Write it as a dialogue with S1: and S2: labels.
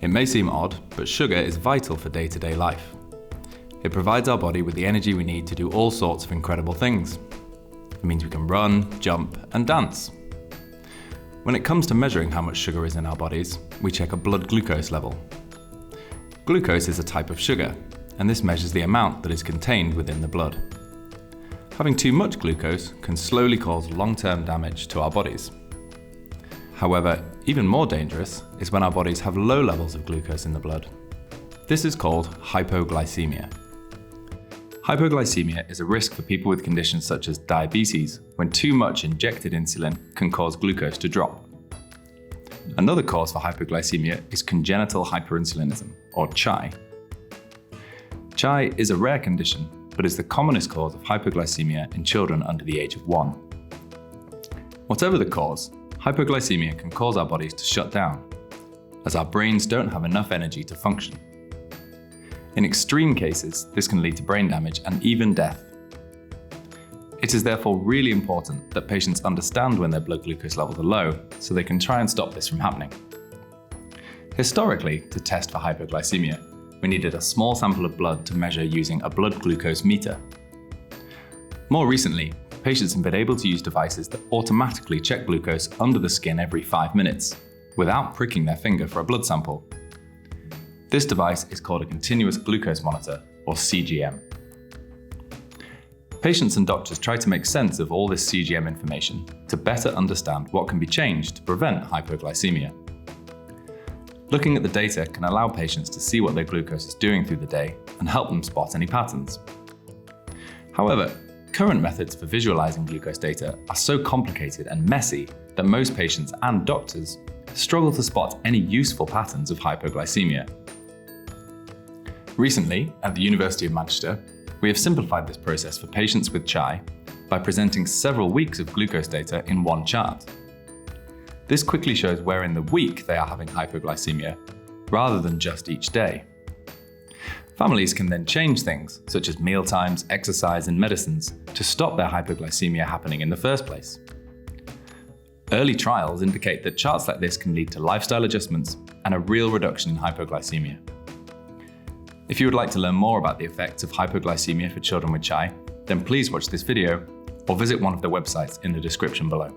S1: It may seem odd, but sugar is vital for day-to-day life. It provides our body with the energy we need to do all sorts of incredible things. It means we can run, jump, and dance. When it comes to measuring how much sugar is in our bodies, we check a blood glucose level. Glucose is a type of sugar, and this measures the amount that is contained within the blood. Having too much glucose can slowly cause long-term damage to our bodies. However, even more dangerous is when our bodies have low levels of glucose in the blood. This is called hypoglycemia. Hypoglycemia is a risk for people with conditions such as diabetes, when too much injected insulin can cause glucose to drop. Another cause for hypoglycemia is congenital hyperinsulinism, or CHI. CHI is a rare condition, but is the commonest cause of hypoglycemia in children under the age of 1. Whatever the cause, hypoglycemia can cause our bodies to shut down, as our brains don't have enough energy to function. In extreme cases, this can lead to brain damage and even death. It is therefore really important that patients understand when their blood glucose levels are low, so they can try and stop this from happening. Historically, to test for hypoglycemia, we needed a small sample of blood to measure using a blood glucose meter. More recently, patients have been able to use devices that automatically check glucose under the skin every 5 minutes, without pricking their finger for a blood sample. This device is called a continuous glucose monitor, or CGM. Patients and doctors try to make sense of all this CGM information to better understand what can be changed to prevent hypoglycemia. Looking at the data can allow patients to see what their glucose is doing through the day and help them spot any patterns. However, current methods for visualizing glucose data are so complicated and messy that most patients and doctors struggle to spot any useful patterns of hypoglycemia. Recently, at the University of Manchester, we have simplified this process for patients with CHI by presenting several weeks of glucose data in one chart. This quickly shows where in the week they are having hypoglycemia, rather than just each day. Families can then change things, such as mealtimes, exercise, and medicines, to stop their hypoglycemia happening in the first place. Early trials indicate that charts like this can lead to lifestyle adjustments and a real reduction in hypoglycemia. If you would like to learn more about the effects of hypoglycemia for children with CHI, then please watch this video or visit one of the websites in the description below.